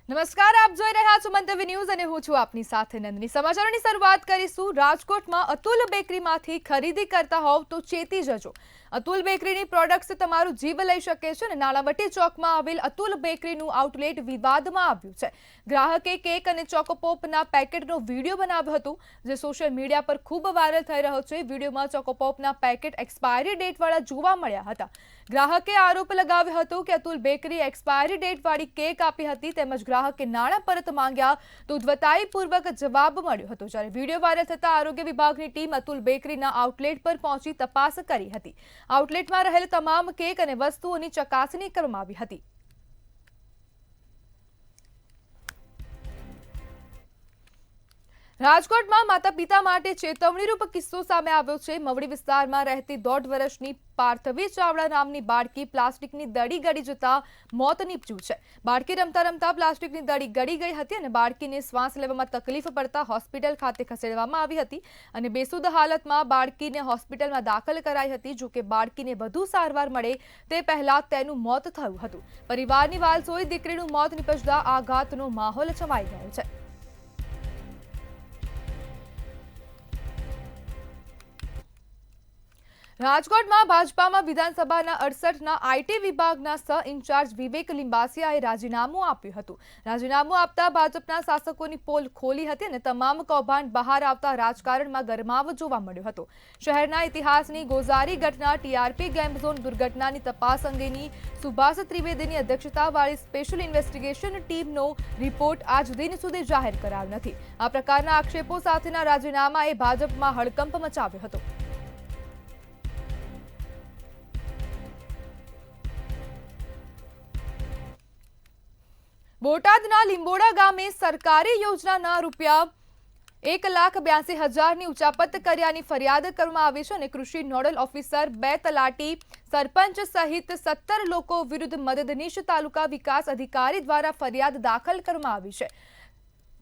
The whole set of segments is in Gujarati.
નમસ્કાર, આપ જોઈ રહ્યા છો મંતવ્ય ન્યૂઝ અને હું છું આપની સાથે નંદની। સમાચારોની શરૂઆત કરીશું। રાજકોટમાં અતુલ બેકરીમાંથી ખરીદી કરતા હોવ તો ચેતી જજો। અતુલ બેકરીની પ્રોડક્ટ્સ તમારું જીવ લઈ શકે છે અને નાણાવટી ચોકમાં આવેલ અતુલ બેકરીનું આઉટલેટ વિવાદમાં આવ્યું છે। ગ્રાહકે કેક અને ચોકોપોપના પેકેટનો વિડીયો બનાવ્યો હતો, જે સોશિયલ મીડિયા પર ખૂબ વાયરલ થઈ રહ્યો છે। વિડીયોમાં ચોકોપોપના પેકેટ એક્સપાયરી ડેટવાળા જોવા મળ્યા હતા। ગ્રાહકે આરોપ લગાવ્યો હતો કે અતુલ બેકરી એક્સપાયરી ડેટવાળી કેક આપી હતી, તેમજ ગ્રાહકે નાણાં પરત માંગ્યા તો દ્વતાઈપૂર્વક જવાબ મળ્યો હતો। જ્યારે વિડીયો વાયરલ થતા આરોગ્ય વિભાગની ટીમ અતુલ બેકરીના આઉટલેટ પર પહોંચી તપાસ કરી હતી। આઉટલેટમાં રહેલ તમામ કેક અને વસ્તુઓની ચકાસણી કરવામાં આવી હતી। રાજકોટમાં માતા પિતા માટે ચેતવણીરૂપ કિસ્સો સામે આવ્યો છે। મવડી વિસ્તારમાં રહેતી 1.5 વર્ષની પાર્થવી ચાવડા નામની બાળકી પ્લાસ્ટિકની દડી ગળી જતા મોત નીપજ્યું છે। બાળકી રમતા રમતા પ્લાસ્ટિકની દડી ગળી ગઈ હતી અને બાળકીને શ્વાસ લેવામાં તકલીફ પડતા હોસ્પિટલ ખાતે ખસેડવામાં આવી હતી અને બેસુદ હાલતમાં બાળકીને હોસ્પિટલમાં દાખલ કરાઈ હતી। જો કે બાળકીને વધુ સારવાર મળે તે પહેલા તેનું મોત થયું હતું। પરિવારની વાલસોઈ દીકરીનું મોત નીપજતા આઘાતનો માહોલ છવાઈ ગયો છે। રાજકોટમાં ભાજપામાં વિધાનસભાના 68ના આઈટી વિભાગના સહ ઇન્ચાર્જ વિવેક લિંબાસિયાએ રાજીનામું આપ્યું હતું। રાજીનામું આપતા ભાજપના શાસકોની પોલ ખોલી હતી અને તમામ કૌભાંડ બહાર આવતા રાજકારણમાં ગરમાવો જોવા મળ્યો હતો। શહેરના ઇતિહાસની ગોઝારી ઘટના ટીઆરપી ગેમ ઝોન દુર્ઘટનાની તપાસ અંગેની સુભાષ ત્રિવેદીની અધ્યક્ષતાવાળી સ્પેશિયલ ઇન્વેસ્ટિગેશન ટીમનો રિપોર્ટ આજ દિન સુધી જાહેર કરાયો નથી। આ પ્રકારના આક્ષેપો સાથેના રાજીનામાએ ભાજપમાં હડકંપ મચાવ્યો હતો। બોટાદના લીંબોડા ગામે સરકારી યોજનાના ₹1,82,000ની ઉચાપત કર્યાની ફરિયાદ કરવામાં આવી છે અને કૃષિ નોડલ ઓફિસર, 2 તલાટી, સરપંચ સહિત 17 લોકો વિરુદ્ધ મદદનીશ તાલુકા વિકાસ અધિકારી દ્વારા ફરિયાદ દાખલ કરવામાં આવી છે।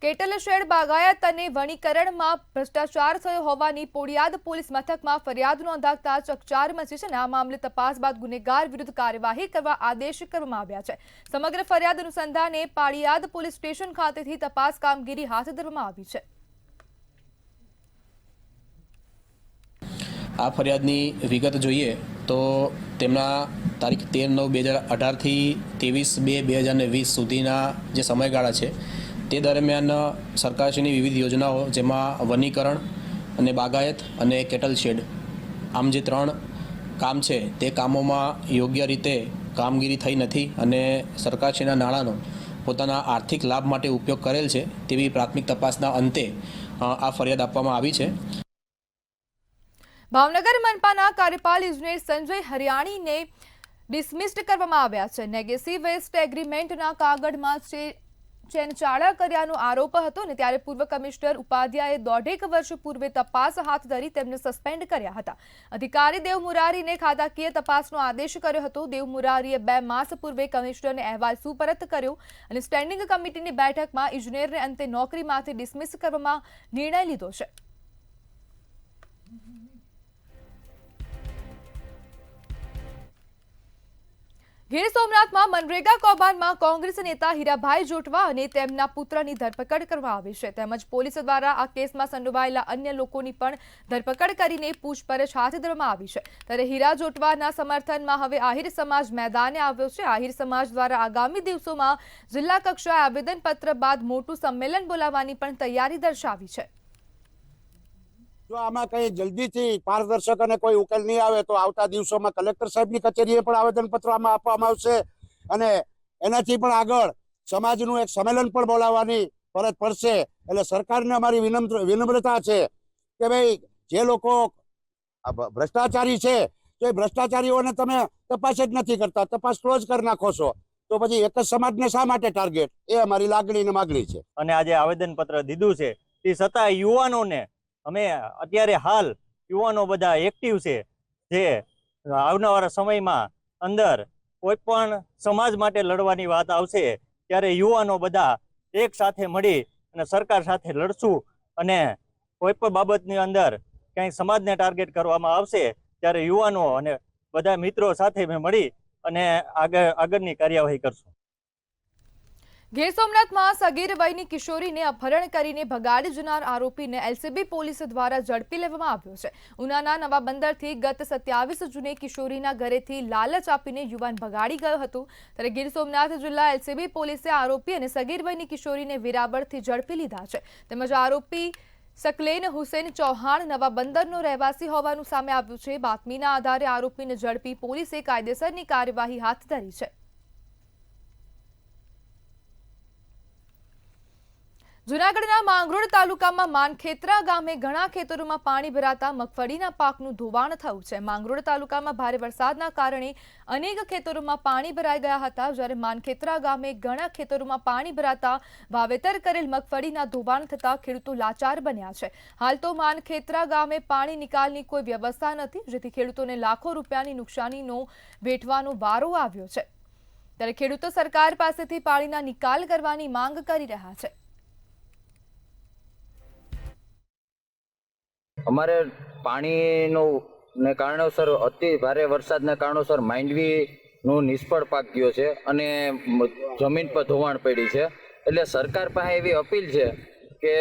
કેટલશેડ બાગાયત અને વનીકરણમાં ભ્રષ્ટાચાર થયો હોવાની પોડિયાદ પોલીસ મથકમાં ફરિયાદ નોંધાતા ચકચાર મચી છે અને આ મામલે તપાસ બાદ ગુનેગાર વિરુદ્ધ કાર્યવાહી કરવા આદેશ કરવામાં આવ્યા છે। સમગ્ર ફરિયાદ અનુસંધાને પાળિયાદ પોલીસ સ્ટેશન ખાતેથી તપાસ કામગીરી હાથ ધરવામાં આવી છે। આ ફરિયાદની વિગત જોઈએ તો તેમના તારીખ 13/9/2018 થી 23/2/2020 સુધીના જે સમયગાળા છે તે દરમિયાન સરકારશ્રીની વિવિધ યોજનાઓ, જેમાં વનીકરણ અને બાગાયત અને કેટલ શેડ, આમ જે 3 કામ છે તે કામોમાં યોગ્ય રીતે કામગીરી થઈ નથી અને સરકારશ્રીના નાણાંનો પોતાના આર્થિક લાભ માટે ઉપયોગ કરેલ છે તેવી પ્રાથમિક તપાસના અંતે આ ફરિયાદ આપવામાં આવી છે। ભાવનગર મનપાના કાર્યપાલ ઇજનેર સંજય હરિયાણીને ડિસમિસ્ડ કરવામાં આવ્યા છે। નેગેટિવ વેસ્ટ એગ્રીમેન્ટના કાગળમાં ચેનચાળા કર્યાનો આરોપ હતો અને ત્યારે પૂર્વ કમિશનર ઉપાધ્યાયે 1.5 વર્ષ પૂર્વે તપાસ હાથ ધરી તેમને સસ્પેન્ડ કર્યા હતા। અધિકારી દેવ મુરારીને ખાતાકીય તપાસનો આદેશ કર્યો હતો। દેવ મુરારીએ 2 માસ પૂર્વે કમિશનરને અહેવાલ સુપરત કર્યો અને સ્ટેન્ડિંગ કમિટીની બેઠકમાં ઇજનેરને અંતે નોકરીમાંથી ડિસમિસ કરવામાં નિર્ણય લીધો છે। ગીર સોમનાથમાં મનરેગા કૌભાંડમાં કોંગ્રેસ નેતા હીરાભાઈ જોટવા અને તેમના પુત્રની ધરપકડ કરવામાં આવી છે, તેમજ પોલીસ દ્વારા આ કેસમાં સંડોવાયેલા અન્ય લોકોની પણ ધરપકડ કરીને પૂછપરછ હાથ ધરવામાં આવી છે। ત્યારે હીરા જોટવાના સમર્થનમાં હવે આહિર સમાજ મેદાને આવ્યો છે। આહિર સમાજ દ્વારા આગામી દિવસોમાં જિલ્લા કક્ષાએ આવેદનપત્ર બાદ મોટું સંમેલન બોલાવવાની પણ તૈયારી દર્શાવી છે। જો આમાં કઈ જલ્દીથી પારદર્શક અને કોઈ ઉકેલ નહીં આવે તો આવતા દિવસોમાં કલેક્ટર સાહેબની કચેરીએ પણ આવેદનપત્ર આમાં આપવામાં આવશે અને એનાથી પણ આગળ સમાજનું એક સંમેલન પણ બોલાવવાની ફરજ પડશે। એટલે સરકારને અમારી વિનમ્રતા છે કે ભાઈ જે લોકો ભ્રષ્ટાચારી છે તો એ ભ્રષ્ટાચારીઓને તમે તપાસ જ નથી કરતા, તપાસ ક્લોઝ કરી નાખો છો, તો પછી એક જ સમાજને શા માટે ટાર્ગેટ? એ અમારી લાગણી અને માગણી છે। અને આજે આવેદનપત્ર દીધું છે તે છતાં યુવાનોને અમે અત્યારે હાલ યુવાનો બધા એક્ટિવ છે, જે આવનારા સમયમાં અંદર કોઈ પણ સમાજ માટે લડવાની વાત આવશે ત્યારે યુવાનો બધા એક સાથે મળી અને સરકાર સાથે લડશું અને કોઈ પણ બાબતની અંદર ક્યાંય સમાજને ટાર્ગેટ કરવામાં આવશે ત્યારે યુવાનો અને બધા મિત્રો સાથે મળી અને આગળની કાર્યવાહી કરશું। ગીર સોમનાથમાં સગીર વયની કિશોરીને અપહરણ કરીને ભગાડી જનાર આરોપીને એલસીબી પોલીસ દ્વારા ઝડપી લેવામાં આવ્યો છે. ઉનાના નવા બંદરથી ગત 27 જૂને કિશોરીના ઘરેથી લાલચ આપીને યુવાન ભગાડી ગયો હતો. ત્યારે ગીર સોમનાથ જિલ્લા એલસીબી પોલીસે આરોપી અને સગીર વયની કિશોરીને વેરાવળથી ઝડપી લીધા છે. તેમજ આરોપી શકલેન હુસેન ચૌહાણ નવા બંદરનો રહેવાસી હોવાનું સામે આવ્યું છે. બાતમીના આધારે આરોપીને ઝડપી પોલીસે કાયદેસરની કાર્યવાહી હાથ ધરી છે. જૂનાગઢના માંગરોળ તાલુકામાં માનખેત્રા ગામે ઘણા ખેતરોમાં પાણી ભરાતા મગફળીના પાકનું ધોવાણ થયું છે. માંગરોળ તાલુકામાં ભારે વરસાદના કારણે અનેક ખેતરોમાં પાણી ભરાઈ ગયા હતા. જ્યારે માનખેત્રા ગામે ઘણા ખેતરોમાં પાણી ભરાતા વાવેતર કરેલ મગફળીના ધોવાણ થતા ખેડૂતો લાચાર બન્યા છે. હાલ તો માનખેત્રા ગામે પાણી નિકાલની કોઈ વ્યવસ્થા નથી, જેથી ખેડૂતોને લાખો રૂપિયાની નુકસાનીનો વેઠવાનો વારો આવ્યો છે. ત્યારે ખેડૂતો સરકાર પાસેથી પાણીના નિકાલ કરવાની માંગ કરી રહ્યા છે. અમારે પાણીનું ને કારણોસર અતિ ભારે વરસાદના કારણોસર માંડવીનું નિષ્ફળ પાક ગયો છે અને જમીન પર ધોવાણ પડી છે. એટલે સરકાર પાસે એવી અપીલ છે કે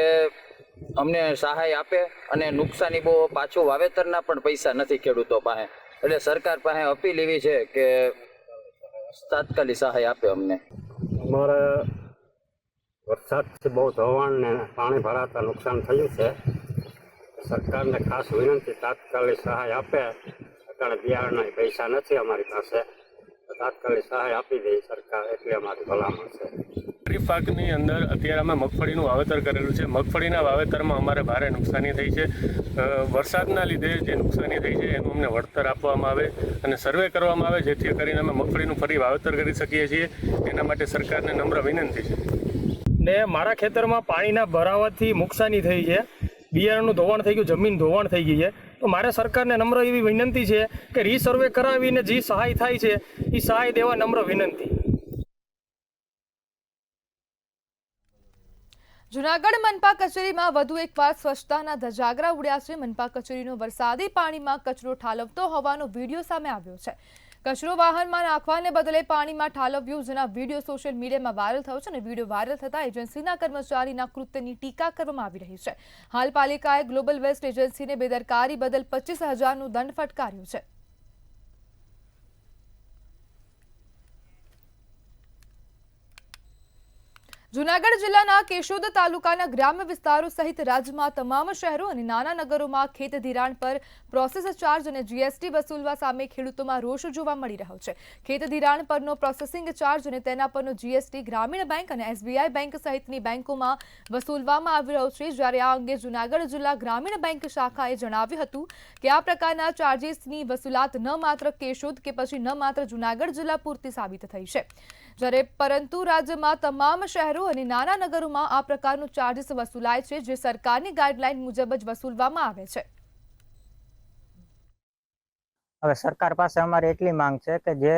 અમને સહાય આપે અને નુકસાની બહુ પાછું વાવેતરના પણ પૈસા નથી ખેડૂતો પાસે. એટલે સરકાર પાસે અપીલ એવી છે કે તાત્કાલિક સહાય આપે અમને. અમારે વરસાદથી બહુ ધોવાણ ને પાણી ભરાતા નુકસાન થયું છે. સરકારને ખાસ વિનંતી તાત્કાલિક સહાય આપે. અત્યારે બિયારણના પૈસા નથી અમારી પાસે, તાત્કાલિક સહાય આપી દે સરકાર, એટલી અમારી ભલામણ છે. ખરીફ પાકની અંદર અત્યારે અમે મગફળીનું વાવેતર કરેલું છે. મગફળીના વાવેતરમાં અમારે ભારે નુકસાની થઈ છે. વરસાદના લીધે જે નુકસાની થઈ છે એનું અમને વળતર આપવામાં આવે અને સર્વે કરવામાં આવે, જેથી કરીને અમે મગફળીનું ફરી વાવેતર કરી શકીએ છીએ. એના માટે સરકારને નમ્ર વિનંતી છે. ને મારા ખેતરમાં પાણીના ભરાવાથી નુકસાની થઈ છે. બિયારણનું ધોવાણ થઈ ગયું, જમીન ધોવાણ થઈ ગઈ છે. તો મારે સરકારને નમ્ર એવી વિનંતી છે કે રીસર્વે કરાવીને જે સહાય થાય છે એ સહાય દેવા નમ્ર વિનંતી. જૂનાગઢ મનપા કચેરીમાં વધુ એકવાર સ્વચ્છતાના ધજાગરા ઉડ્યા છે. મનપા કચેરીનો વરસાદી પાણીમાં કચરો ઠાલવતો હોવાનો વિડીયો સામે આવ્યો છે. કચરો વાહનમાં નાખવાને બદલે પાણીમાં ઠાલવ્યું, જેના વિડીયો સોશિયલ મીડિયામાં વાયરલ થયો છે અને વિડીયો વાયરલ થતા એજન્સીના કર્મચારીના કૃત્યની ટીકા કરવામાં આવી રહી છે. હાલ પાલિકાએ ગ્લોબલ વેસ્ટ એજન્સીને બેદરકારી બદલ 25,000નો દંડ ફટકાર્યો છે. જૂનાગઢ જિલ્લાના કેશોદ તાલુકાના ગ્રામ્ય વિસ્તારો સહિત રાજ્યમાં તમામ શહેરો અને નાના નગરોમાં ખેત ધિરાણ પર પ્રોસેસ ચાર્જ અને જીએસટી વસૂલવા સામે ખેડૂતોમાં રોષ જોવા મળી રહ્યો છે. ખેત ધિરાણ પરનો પ્રોસેસિંગ ચાર્જ અને તેના પરનો જીએસટી ગ્રામીણ બેંક અને એસબીઆઈ બેંક સહિતની બેંકોમાં વસૂલવામાં આવી રહ્યો છે. જ્યારે આ અંગે જૂનાગઢ જિલ્લા ગ્રામીણ બેંક શાખાએ જણાવ્યું હતું કે આ પ્રકારના ચાર્જીસની વસૂલાત ન માત્ર કેશોદ કે પછી ન માત્ર જૂનાગઢ જિલ્લા પૂરતી સાબિત થઈ છે, જ્યારે પરંતુ રાજ્યમાં તમામ શહેરો અને નાના નગરોમાં આ પ્રકારનો ચાર્જીસ વસૂલાય છે, જે સરકારની ગાઈડલાઈન મુજબ જ વસૂલવામાં આવે છે. હવે સરકાર પાસે અમારી એટલી માંગ છે કે જે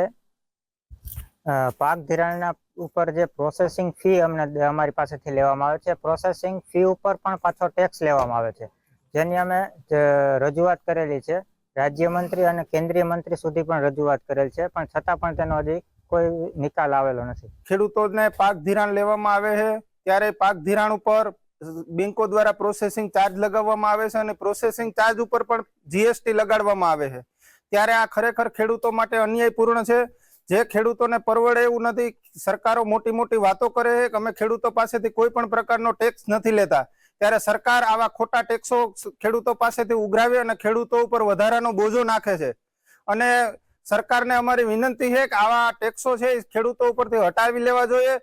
પાક ધિરાણના ઉપર જે પ્રોસેસિંગ ફી અમારી પાસેથી લેવામાં આવે છે, પ્રોસેસિંગ ફી ઉપર પણ પાછો ટેક્સ લેવામાં આવે છે, જેની અમે રજૂઆત કરેલી છે. રાજ્યમંત્રી અને કેન્દ્રીય મંત્રી સુધી પણ રજૂઆત કરેલ છે, પણ છતાં પણ તેનો હજી કોઈ નિકાલ આવેલો નથી. ખેડૂતોને પાક ધિરાણ લેવામાં આવે છે ત્યારે પાક ધિરાણ ઉપર બેંકો દ્વારા પ્રોસેસિંગ ચાર્જ લગાવવામાં આવે છે અને પ્રોસેસિંગ ચાર્જ ઉપર પણ જીએસટી લગાડવામાં આવે છે. ત્યારે આ ખરેખર ખેડૂતો માટે અન્યાયપૂર્ણ છે, જે ખેડૂતોને પરવડે એવું નથી. સરકારો મોટી મોટી વાતો કરે છે કે અમે ખેડૂતો પાસેથી કોઈ પણ પ્રકારનો ટેક્સ નથી લેતા, ત્યારે સરકાર આવા ખોટા ટેક્સો ખેડૂતો પાસેથી ઉઘરાવે અને ખેડૂતો ઉપર વધારાનો બોજો નાખે છે. અને સરકારને અમારી વિનંતી છે કે આવા ટેક્સો છે ખેડૂતો ઉપરથી હટાવી લેવા જોઈએ.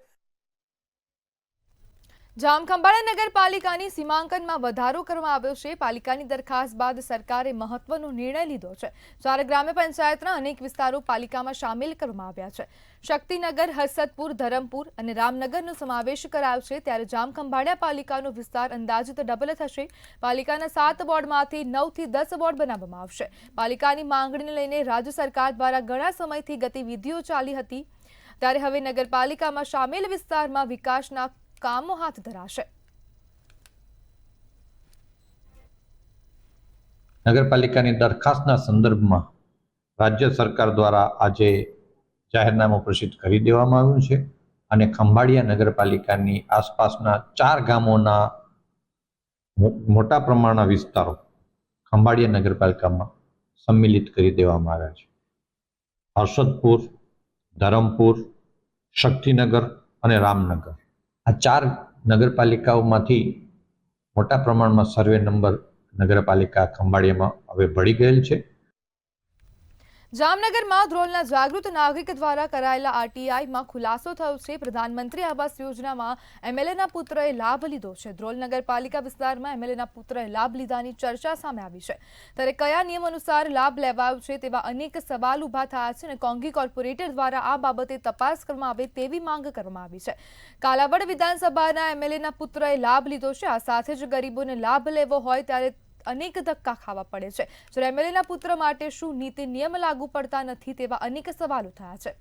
જામખંભાળિયા નગરપાલિકાની સીમાંકનમાં વધારો કરવામાં આવ્યો છે. પાલિકાની દરખાસ્ત બાદ સરકારે મહત્વનો નિર્ણય લીધો છે. 4 ગ્રામ્ય પંચાયતના અનેક વિસ્તારો પાલિકામાં સામેલ કરવામાં આવ્યા છે. શક્તિનગર, હસદપુર, ધરમપુર અને રામનગરનો સમાવેશ કરાયો છે. ત્યારે જામખંભાળિયા પાલિકાનો વિસ્તાર અંદાજિત ડબલ થશે. પાલિકાના 7 વોર્ડમાંથી 9 થી 10 વોર્ડ બનાવવામાં આવશે. પાલિકાની માંગણીને લઈને રાજ્ય સરકાર દ્વારા ઘણા સમયથી ગતિવિધિઓ ચાલી હતી, ત્યારે હવે નગરપાલિકામાં સામેલ વિસ્તારમાં વિકાસના કામો હાથ ધરાશે. નગરપાલિકાની દરખાસ્તના સંદર્ભમાં રાજ્ય સરકાર દ્વારા આજે જાહેરનામું પ્રસિદ્ધ કરી દેવામાં આવ્યું છે અને ખંભાળિયા નગરપાલિકાની આસપાસના 4 ગામોના મોટા પ્રમાણના વિસ્તારો ખંભાળિયા નગરપાલિકામાં સંમિલિત કરી દેવામાં આવ્યા છે. હર્ષદપુર, ધરમપુર, શક્તિનગર અને રામનગર, આ 4 નગરપાલિકાઓમાંથી મોટા પ્રમાણમાં સર્વે નંબર નગરપાલિકા ખંભાળિયામાં હવે ભળી ગયેલ છે. જામનગરમાં ધ્રોલના જાગૃત નાગરિક દ્વારા કરાયેલા આરટીઆઈમાં ખુલાસો થયો છે. પ્રધાનમંત્રી આવાસ યોજનામાં એમએલએના પુત્રએ લાભ લીધો છે. ધ્રોલ નગરપાલિકા વિસ્તારમાં એમએલએના પુત્રએ લાભ લીધાની ચર્ચા સામે આવી છે. ત્યારે કયા નિયમ અનુસાર લાભ લેવાયો છે તેવા અનેક સવાલ ઉભા થયા છે અને કોંગી કોર્પોરેટર દ્વારા આ બાબતે તપાસ કરવામાં આવે તેવી માંગ કરવામાં આવી છે. કાલાવડ વિધાનસભાના એમએલએના પુત્રએ લાભ લીધો છે. આ સાથે જ ગરીબોને લાભ લેવો હોય ત્યારે અનેક ધક્કા ખાવા પડે છે. જ્યારે એમએલએના પુત્ર માટે શું નીતિ નિયમ લાગુ પડતા નથી તેવા અનેક સવાલો થયા છે.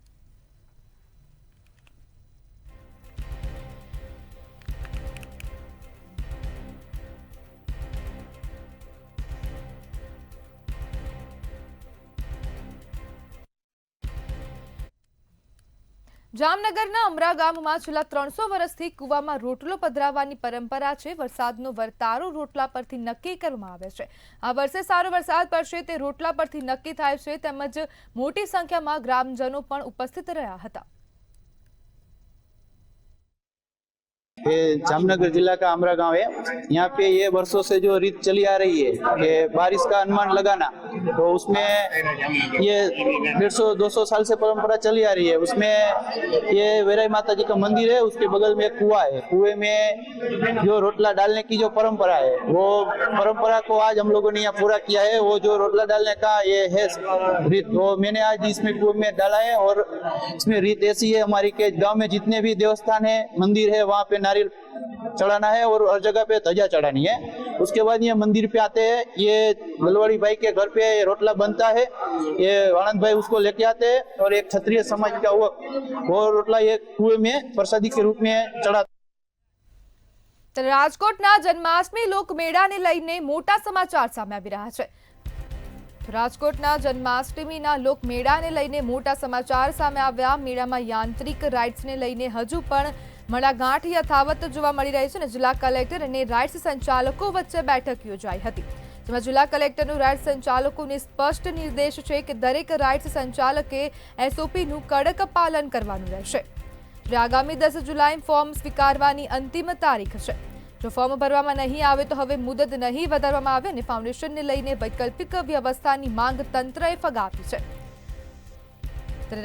જામનગરના અમરા ગામમાં છેલ્લા 300 વર્ષથી કૂવામાં રોટલો પધરાવવાની પરંપરા છે. વરસાદનો વર્તારો રોટલા પરથી નક્કી કરવામાં આવે છે. આ વર્ષે સારો વરસાદ પડશે તે રોટલા પરથી નક્કી થાય છે. તેમજ મોટી સંખ્યામાં ગ્રામજનો પણ ઉપસ્થિત રહ્યા હતા. ये जामनगर जिला का अमरा गांव है। यहाँ पे ये वर्षों से जो रीत चली आ रही है कि बारिश का अनुमान लगाना, तो उसमें ये 150-200 साल से परंपरा चली आ रही है। उसमें ये वेराई माता जी का मंदिर है, उसके बगल में एक कुआं है। कुएं में जो रोटला डालने की जो परंपरा है, वो परंपरा को आज हम लोगों ने यहाँ पूरा किया है। वो जो रोटला डालने का ये है रीत, वो मैंने आज इसमें कुएं में डाला है। और इसमें रीत ऐसी है हमारी के गाँव में जितने भी देवस्थान है, मंदिर है, वहाँ पे नारियल चढ़ाना है और हर जगह पे ध्वजा चढ़ानी है। उसके बाद ये मंदिर पे आते हैं, ये बलवाड़ी भाई के घर पे रोटला बनता है, ये आनंद भाई उसको लेके आते हैं और एक क्षत्रिय समाज का वो रोटला ये कुएं में प्रसादी के रूप में चढ़ाता। રાજકોટના જન્માષ્ટમી લોકમેળાને લઈને મોટા સમાચાર સામે આવી રહ્યા છે. રાજકોટના જન્માષ્ટમીના લોકમેળાને લઈને મોટા સમાચાર સામે આવ્યા. મેળામાં યાંત્રિક રાઇડ્સને લઈને હજુ પણ મડાગાંઠ યથાવત જોવા મળી રહી છે અને જિલ્લા કલેક્ટર અને રાઇડ્સ સંચાલકો વચ્ચે બેઠક યોજાઈ હતી. જેમાં જિલ્લા કલેક્ટરનું રાઇડ્સ સંચાલકોને સ્પષ્ટ નિર્દેશ છે કે દરેક રાઇડ્સ સંચાલકે એસઓપીનું કડક પાલન કરવાનું રહેશે. આગામી 10 જુલાઈ ફોર્મ સ્વીકારવાની અંતિમ તારીખ છે. જો ફોર્મ ભરવામાં નહીં આવે તો હવે મુદત નહીં વધારવામાં આવે અને ફાઉન્ડેશનને લઈને વૈકલ્પિક વ્યવસ્થાની માંગ તંત્રએ ફગાવી છે.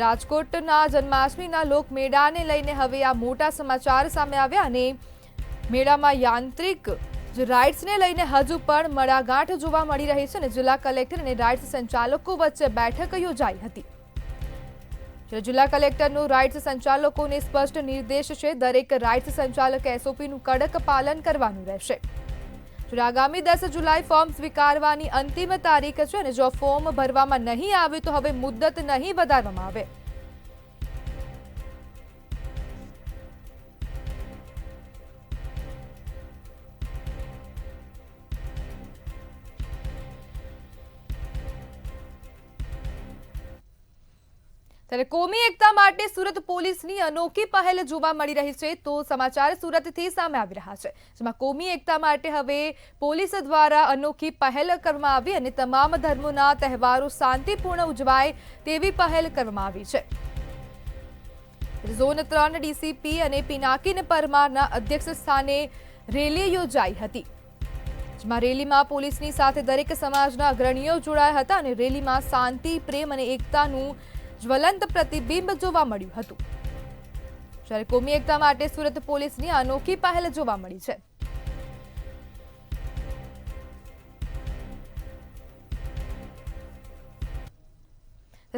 રાજકોટના જન્માષ્ટમીના લોકમેળાને લઈને હવે આ મોટા સમાચાર સામે આવ્યા અને મેળામાં યાંત્રિક રાઇડ્સને લઈને હજુ પણ મડાગાંઠ જોવા મળી રહી છે અને જિલ્લા કલેક્ટર અને રાઇડ્સ સંચાલકો વચ્ચે બેઠક યોજાઈ હતી. જિલ્લા કલેક્ટરનું રાઇડ્સ સંચાલકોને સ્પષ્ટ નિર્દેશ છે દરેક રાઇડ્સ સંચાલકે એસઓપીનું કડક પાલન કરવાનું રહેશે. આગામી 10 જુલાઈ ફોર્મ સ્વીકારવાની અંતિમ તારીખ છે અને જો ફોર્મ ભરવામાં નહીં આવે તો હવે મુદ્દત નહીં વધારવામાં આવે. ત્યારે કોમી એકતા માટે સુરત પોલીસની અનોખી પહેલ જોવા મળી રહી છે. તો સમાચાર સુરતથી સામે આવી રહ્યા છે, જેમાં કોમી એકતા માટે હવે પોલીસ દ્વારા અનોખી પહેલ કરવામાં આવી અને તમામ ધર્મોના તહેવારો શાંતિપૂર્ણ ઉજવાય તેવી પહેલ કરવામાં આવી છે. ઝોન 3 ડીસીપી અને પિનાકીન પરમારના અધ્યક્ષ સ્થાને રેલી યોજાઈ હતી. જેમાં રેલીમાં પોલીસની સાથે દરેક સમાજના અગ્રણીઓ જોડાયા હતા અને રેલીમાં શાંતિ, પ્રેમ અને એકતાનું જ્વલંત પ્રતિબિંબ જોવા મળ્યું હતું. જ્યારે કોમી એકતા માટે સુરત પોલીસની અનોખી પહેલ જોવા મળી છે.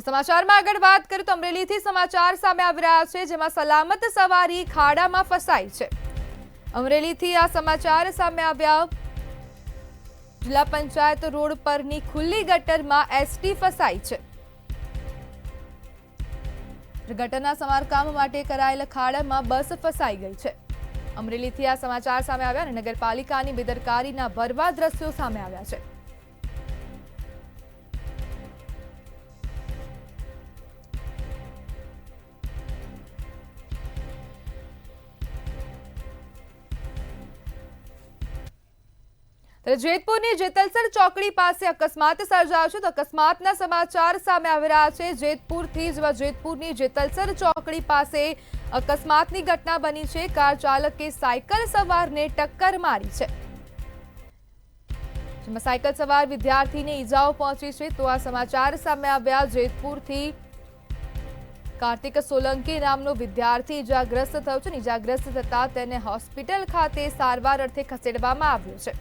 સમાચારમાં આગળ વાત કરીએ તો અમરેલીથી સમાચાર સામે આવી રહ્યા છે, જેમાં સલામત સવારી ખાડામાં ફસાઈ છે. અમરેલીથી આ સમાચાર સામે આવ્યા. જિલ્લા પંચાયત રોડ પરની ખુલ્લી ગટરમાં એસટી ફસાઈ છે. ગટરના સમારકામ માટે કરાયેલ ખાડામાં બસ ફસાઈ ગઈ છે. અમરેલીથી આ સમાચાર સામે આવ્યા અને નગરપાલિકાની બેદરકારીના ભરવા દ્રશ્યો સામે આવ્યા છે. ત્યારે જેતપુરની જેતલસર ચોકડી પાસે અકસ્માત સર્જાયો છે તો અકસ્માતના સમાચાર સામે આવી રહ્યા છે જેતપુરથી જેતપુરની જેતલસર ચોકડી પાસે અકસ્માતની ઘટના બની છે કાર ચાલકે સાયકલ સવારને ટક્કર મારી છે જેમાં સાયકલ સવાર વિદ્યાર્થીને ઈજાઓ પહોંચી છે તો આ સમાચાર સામે આવ્યા જેતપુરથી કાર્તિક સોલંકી નામનો વિદ્યાર્થી ઈજાગ્રસ્ત થયો છે ઈજાગ્રસ્ત થતા તેને હોસ્પિટલ ખાતે સારવાર અર્થે ખસેડવામાં આવ્યો છે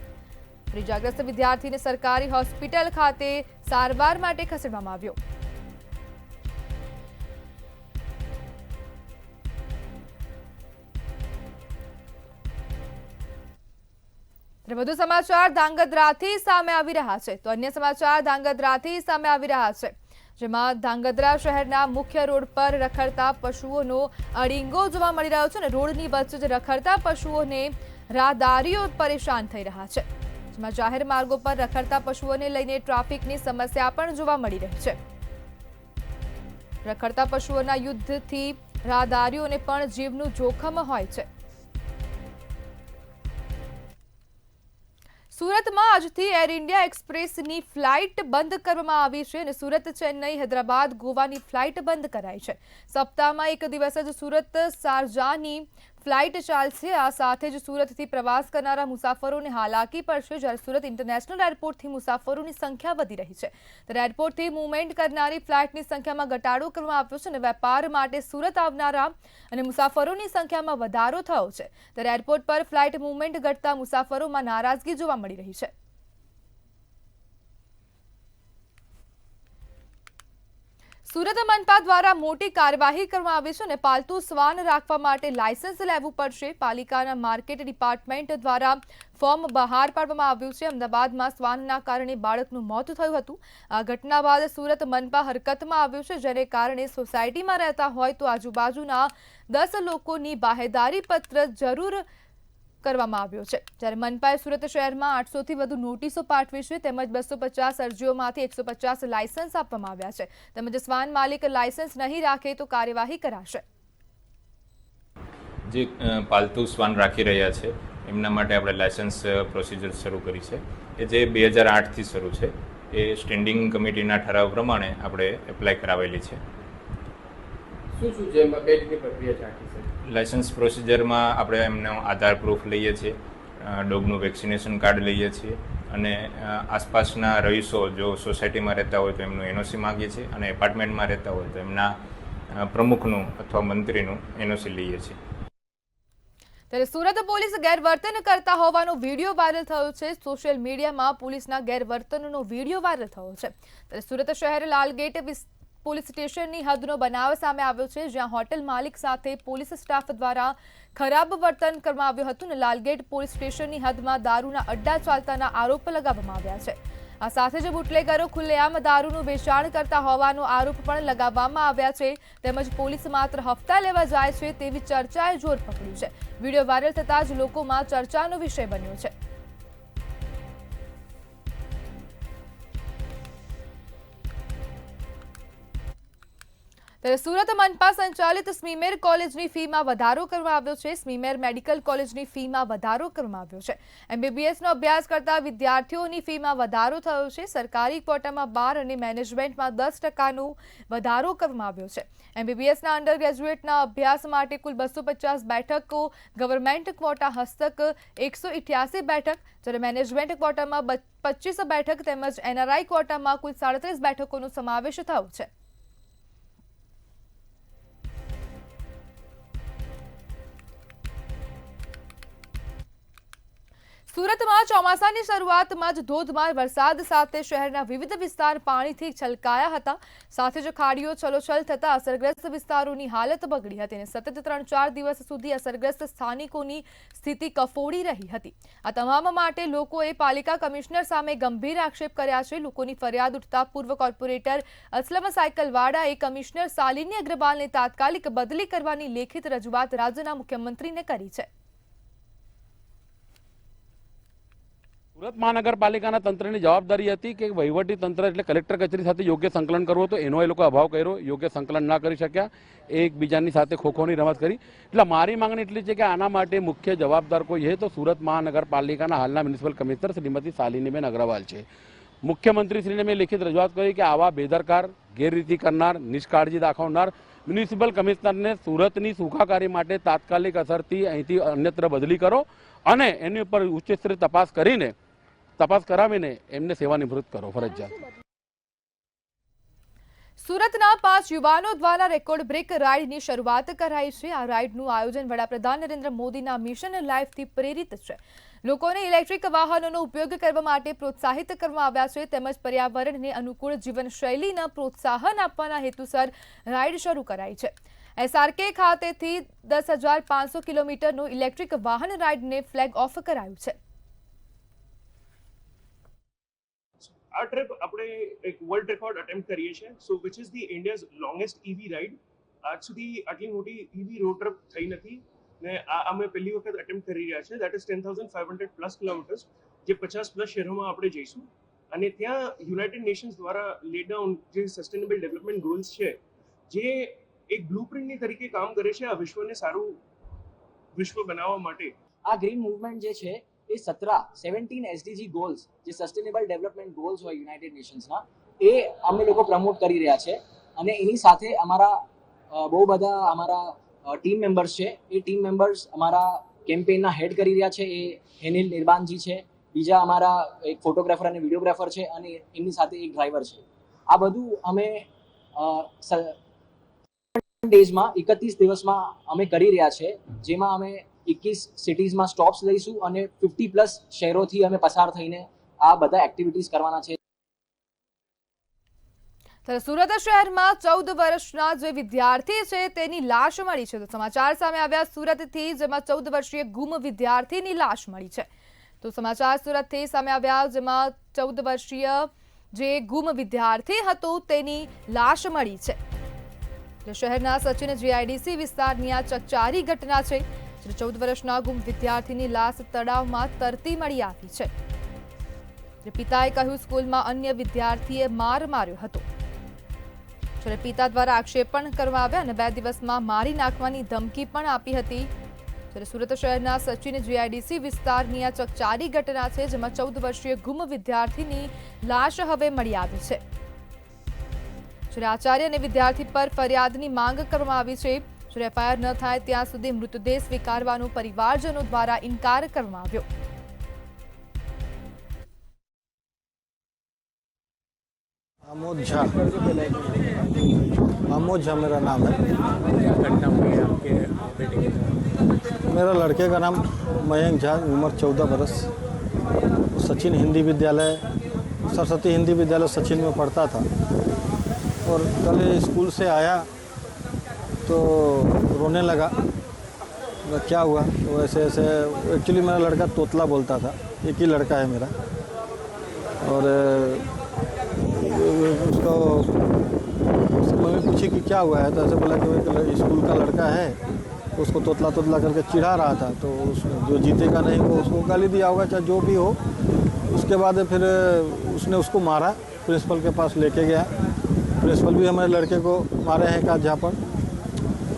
ઈજાગ્રસ્ત વિદ્યાર્થીને સરકારી હોસ્પિટલ ખાતે સારવાર માટે ખસેડવામાં આવ્યો વધુ સમાચાર ધાંગધ્રાથી સામે આવી રહ્યા છે તો અન્ય સમાચાર ધાંગધ્રાથી સામે આવી રહ્યા છે જેમાં ધાંગધ્રા શહેરના મુખ્ય રોડ પર રખડતા પશુઓનો અડીંગો જોવા મળી રહ્યો છે અને રોડની વચ્ચે જ રખડતા પશુઓને રાહદારીઓ પરેશાન થઈ રહ્યા છે જેમાં જાહેર માર્ગો પર રખડતા પશુઓને લઈને ટ્રાફિકની સમસ્યા પણ જોવા મળી રહી છે રખડતા પશુઓના યુદ્ધથી રાહદારીઓને પણ જીવનું જોખમ હોય છે સુરતમાં આજથી એર ઇન્ડિયા એક્સપ્રેસની ફ્લાઇટ બંધ કરવામાં આવી છે અને સુરત ચેન્નઈ હૈદરાબાદ ગોવાની ફ્લાઇટ બંધ કરાઈ છે સપ્તાહમાં એક દિવસ જ સુરત શારજાહની ફ્લાઇટ ચાલશે આ સાથે જ સુરતથી પ્રવાસ કરનારા મુસાફરોને હાલાકી પડશે જ્યારે સુરત ઇન્ટરનેશનલ એરપોર્ટથી મુસાફરોની સંખ્યા વધી રહી છે ત્યારે એરપોર્ટથી મૂવમેન્ટ કરનારી ફ્લાઇટની સંખ્યામાં ઘટાડો કરવામાં આવ્યો છે અને વેપાર માટે સુરત આવનારા અને મુસાફરોની સંખ્યામાં વધારો થયો છે ત્યારે એરપોર્ટ પર ફ્લાઇટ મૂવમેન્ટ ઘટતા મુસાફરોમાં નારાજગી જોવા મળી રહી છે સુરત મનપા દ્વારા મોટી કાર્યવાહી કરવામાં આવી છે અને પાલતુ શ્વાન રાખવા માટે લાયસન્સ લેવું પડશે પાલિકાના માર્કેટ ડિપાર્ટમેન્ટ દ્વારા ફોર્મ બહાર પાડવામાં આવ્યું છે અમદાવાદમાં શ્વાનના કારણે બાળકનું મોત થયું હતું આ ઘટના બાદ સુરત મનપા હરકતમાં આવ્યું છે જેને કારણે સોસાયટીમાં રહેતા હોય તો આજુબાજુના 10 લોકોની બાહેદારી પત્ર જરૂર કરવામાં આવ્યો છે જ્યારે મનપાએ સુરત શહેરમાં 800 થી વધુ નોટિસો પાઠવી છે તેમજ 250 અરજીઓમાંથી 150 લાયસન્સ આપવામાં આવ્યા છે તેમજ શ્વાન માલિક લાયસન્સ નહીં રાખે તો કાર્યવાહી કરાશે જે પાલતુ શ્વાન રાખી રહ્યા છે એમના માટે આપણે લાયસન્સ પ્રોસિજર શરૂ કરી છે એ જે 2008થી શરૂ છે એ સ્ટેન્ડિંગ કમિટીના ઠરાવ પ્રમાણે આપણે એપ્લાય કરાવેલી છે શું છે એમાં કઈ રીતે પ્રક્રિયા ચાલતી છે લાયસન્સ પ્રોસિજરમાં આપણે એમનો આધાર પ્રૂફ લઈએ છીએ ડોગનું વેક્સિનેશન કાર્ડ લઈએ છીએ અને આસપાસના રહીશો જો સોસાયટીમાં રહેતા હોય તો એમનું એનઓસી માગીએ છીએ અને એપાર્ટમેન્ટમાં રહેતા હોય તો એમના પ્રમુખનું અથવા મંત્રીનું એનઓસી લઈએ છીએ ત્યારે સુરત પોલીસ ગેરવર્તન કરતા હોવાનો વિડીયો વાયરલ થયો છે સોશિયલ મીડિયામાં પોલીસના ગેરવર્તનનો વિડીયો વાયરલ થયો છે ત્યારે સુરત શહેર લાલગેટ પોલીસ સ્ટેશનની હદનો બનાવ સામે આવ્યો છે જ્યાં હોટેલ માલિક સાથે પોલીસ સ્ટાફ દ્વારા ખરાબ વર્તન કરવામાં આવ્યું હતું અને લાલગેટ પોલીસ સ્ટેશનની હદમાં દારૂના અડ્ડા ચાલતાના આરોપ લગાવવામાં આવ્યા છે આ સાથે જ બુટલેગરો ખુલ્લેઆમ દારૂનું વેચાણ કરતા હોવાનો આરોપ પણ લગાવવામાં આવ્યા છે તેમજ પોલીસ માત્ર હપ્તા લેવા જાય છે તેવી ચર્ચાએ જોર પકડ્યું છે વિડીયો વાયરલ થતાં જ લોકોમાં ચર્ચાનો વિષય બન્યો છે ત્યારે સુરત મનપા સંચાલિત સ્મીમેર કોલેજની ફીમાં વધારો કરવામાં આવ્યો છે સ્મીમેર મેડિકલ કોલેજની ફીમાં વધારો કરવામાં આવ્યો છે એમબીબીએસનો અભ્યાસ કરતા વિદ્યાર્થીઓની ફીમાં વધારો થયો છે સરકારી ક્વોટામાં 12 અને મેનેજમેન્ટમાં 10% વધારો કરવામાં આવ્યો છે એમબીબીએસના અંડર ગ્રેજ્યુએટના અભ્યાસ માટે કુલ 250 બેઠકો ગવર્મેન્ટ ક્વોટા હસ્તક 188 બેઠક જ્યારે મેનેજમેન્ટ ક્વોટામાં 25 બેઠક તેમજ એનઆરઆઈ ક્વોટામાં કુલ 37 બેઠકોનો સમાવેશ થયો છે સુરતમાં ચોમાસાની શરૂઆતમાં જ ધોધમાર વરસાદ સાથે શહેરના વિવિધ વિસ્તાર પાણીથી છલકાયા હતા સાથે જ ખાડીઓ છલોછલ થતા અસરગ્રસ્ત વિસ્તારોની હાલત બગડી હતી અને સતત 3-4 દિવસ સુધી અસરગ્રસ્ત સ્થાનિકોની સ્થિતિ કફોડી રહી હતી આ તમામ માટે લોકોએ પાલિકા કમિશનર સામે ગંભીર આક્ષેપ કર્યા છે લોકોની ફરિયાદ ઉઠતા પૂર્વ કોર્પોરેટર અસલમ સાયકલવાડાએ કમિશનર શાલિની અગ્રવાલને તાત્કાલિક બદલી કરવાની લેખિત રજૂઆત રાજ્યના મુખ્યમંત્રીને કરી છે સુરત મહાનગરપાલિકાના તંત્રની જવાબદારી હતી કે વહીવટી તંત્ર એટલે કલેક્ટર કચેરી સાથે યોગ્ય સંકલન કરવું હતું, એનો એ લોકો અભાવ કર્યો, યોગ્ય સંકલન ના કરી શક્યા, એકબીજાની સાથે ખોખોની રમત કરી. એટલે મારી માંગણી એટલી છે કે આના માટે મુખ્ય જવાબદાર કોઈ છે તો સુરત મહાનગરપાલિકાના હાલના મ્યુનિસિપલ કમિશનર શ્રીમતી શાલિનીબેન અગ્રવાલ છે. મુખ્યમંત્રીશ્રીને મેં લિખિત રજૂઆત કરી કે આવા બેદરકાર, ગેરરીતિ કરનાર, નિષ્કાળજી દાખવનાર મ્યુનિસિપલ કમિશનરને સુરતની સુખાકારી માટે તાત્કાલિક અસરથી અહીંથી અન્યત્ર બદલી કરો અને એની ઉપર ઉચ્ચ સ્તરીય તપાસ કરાવીને એમને સેવાનિવૃત્ત કરો ફરજિયાત. સુરતના 5 યુવાનો દ્વારા રેકોર્ડ બ્રેક રાઇડની શરૂઆત કરાઈ છે. આ રાઇડનું આયોજન વડાપ્રધાન નરેન્દ્ર મોદીના મિશન લાઈફથી પ્રેરિત છે. લોકોને ઇલેક્ટ્રિક વાહનોનો ઉપયોગ કરવા માટે પ્રોત્સાહિત કરવામાં આવ્યા છે તેમજ પર્યાવરણને અનુકૂળ જીવનશૈલીને પ્રોત્સાહન આપવાના હેતુસર રાઇડ શરૂ કરાઈ છે. SRK ખાતેથી 10,500 કિલોમીટરનો ઇલેક્ટ્રિક વાહન રાઇડને ફ્લેગ ઓફ કરાયું છે. આ ટ્રીપ આપણે એક વર્લ્ડ રેકોર્ડ અટેમ્પ્ટ કરીએ છીએ, so which is the India's longest EV ride. આજ સુધી આટલી મોટી EV રોડ ટ્રીપ થઈ નથી ને આ અમે પહેલી વખત અટેમ્પ્ટ કરી રહ્યા છે. દેટ ઇઝ 10,500 પ્લસ કિલોમીટર્સ, જે 50 પ્લસ શહેરોમાં આપણે જઈશું અને ત્યાં યુનાઇટેડ નેશન્સ દ્વારા લેડ ડાઉન જે સસ્ટેનેબલ ડેવલપમેન્ટ ગોલ્સ છે, જે એક બ્લુપ્રિન્ટની તરીકે કામ કરે છે આ વિશ્વને સારું વિશ્વ બનાવવા માટે. આ ગ્રીન મૂવમેન્ટ જે છે એ 17 SDG ગોલ્સ, જે સસ્ટેનેબલ ડેવલપમેન્ટ ગોલ્સ હોય યુનાઇટેડ નેશન્સના, એ અમે લોકો પ્રમોટ કરી રહ્યા છે. અને એની સાથે અમારા બહુ બધા અમારા ટીમ મેમ્બર્સ છે. એ ટીમ મેમ્બર્સ અમારા કેમ્પેઇનના હેડ કરી રહ્યા છે. એ હેનિલ નિર્બાનજી છે, બીજા અમારા એક ફોટોગ્રાફર અને વિડીયોગ્રાફર છે અને એમની સાથે એક ડ્રાઈવર છે. આ બધું અમે ડેઝમાં 31 દિવસમાં અમે કરી રહ્યા છે, જેમાં અમે 21 સિટીઝમાં સ્ટોપ્સ લઈશું અને 50 પ્લસ શહેરોથી અમે પસાર થઈને આ બધા એક્ટિવિટીઝ કરવાના છે. સુરત શહેરમાં 14 વર્ષના જે વિદ્યાર્થી છે તેની લાશ મળી છે. તો સમાચાર સામે આવ્યા સુરતથી, જેમાં 14 વર્ષીય ગુમ વિદ્યાર્થીની લાશ મળી છે. તો સમાચાર સુરતથી સામે આવ્યા, જેમાં 14 વર્ષીય જે ગુમ વિદ્યાર્થી હતો તેની લાશ મળી છે. શહેરના સચિન GIDC વિસ્તારની આ ચકચારી ઘટના છે. 14 વર્ષના ગુમ વિદ્યાર્થીની લાશ તળાવમાં તરતી મળી આવી છે. પિતાએ કહ્યું સ્કૂલમાં અન્ય વિદ્યાર્થીએ માર માર્યો હતો. પિતા દ્વારા આક્ષેપ પણ કરવામાં આવ્યા અને 2 દિવસમાં મારી નાખવાની ધમકી પણ આપી હતી. સુરત શહેરના સચિન GIDC વિસ્તારની આ ચકચારી ઘટના છે, જેમાં 14 વર્ષીય ગુમ વિદ્યાર્થીની લાશ હવે મળી આવી છે. આચાર્ય અને વિદ્યાર્થી પર ફરિયાદની માંગ કરવામાં આવી છે. FIR ન થાય ત્યાં સુધી મૃતદેહ સ્વીકારવાનો પરિવારજનો દ્વારા ઇનકાર કરવામાં આવ્યો. आमोद झा मेरा नाम है। मेरा लड़के का नाम मयंक झा, उम्र 14 बरस, सचिन हिंदी विद्यालय, सरस्वती हिंदी विद्यालय सचिन में पढ़ता था और कल स्कूल से आया तो रोने लगा। क्या हुआ तो ऐसे ऐसे, एक्चुअली मेरा लड़का तोतला बोलता था, एक ही लड़का है मेरा, और उसको मम्मी पूछी कि क्या हुआ है तो ऐसे बोला कि स्कूल का लड़का है, उसको तोतला तोतला करके चिढ़ा रहा था, तो जो जीतेगा नहीं वो उसको गाली दिया होगा, चाहे जो भी हो। उसके बाद फिर उसने उसको मारा, प्रिंसिपल के पास लेके गया। प्रिंसिपल भी हमारे लड़के को मारे हैं का जहाँ पर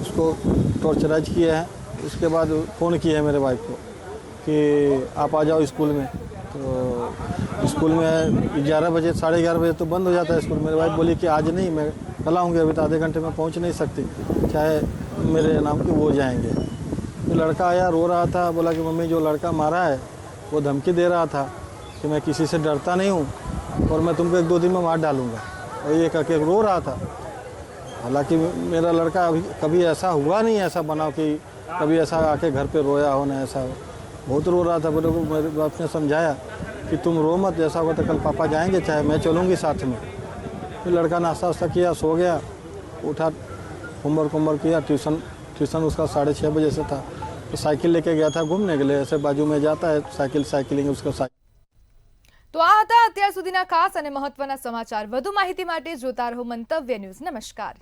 उसको टॉर्चराइज किए हैं। उसके बाद फ़ोन किया है मेरे वाइफ को कि आप आ जाओ स्कूल में। तो स्कूल में 11 बजे 11:30 बजे तो बंद हो जाता है स्कूल। मेरी वाइफ बोली कि आज नहीं, मैं कल आऊँगी, अभी तो आधे घंटे में पहुँच नहीं सकती, चाहे मेरे नाम के वो जाएंगे। तो लड़का आया, रो रहा था, बोला कि मम्मी जो लड़का मारा है वो धमकी दे रहा था कि मैं किसी से डरता नहीं हूँ और मैं तुमको 1-2 दिन में मार डालूँगा, और ये करके रो रहा था। हालांकि मेरा लड़का अभी कभी ऐसा हुआ नहीं, ऐसा बनाओ कि कभी ऐसा आके घर पे रोया हो ना, ऐसा बहुत रो रहा था। मेरे को मेरे बाप ने समझाया कि तुम रो मत, जैसा होगा तो कल पापा जाएंगे, चाहे मैं चलूँगी साथ में। फिर लड़का नाश्ता वास्ता किया, सो गया, उठा, होमवर्क किया, ट्यूशन उसका 6:30 बजे से था। तो साइकिल लेके गया था घूमने के लिए, ऐसे बाजू में जाता है साइकिलिंग उसका તો આ હતા અત્યાર સુધીના ખાસ અને મહત્વના સમાચાર. વધુ માહિતી માટે જોતા રહો મંતવ્ય ન્યૂઝ. નમસ્કાર.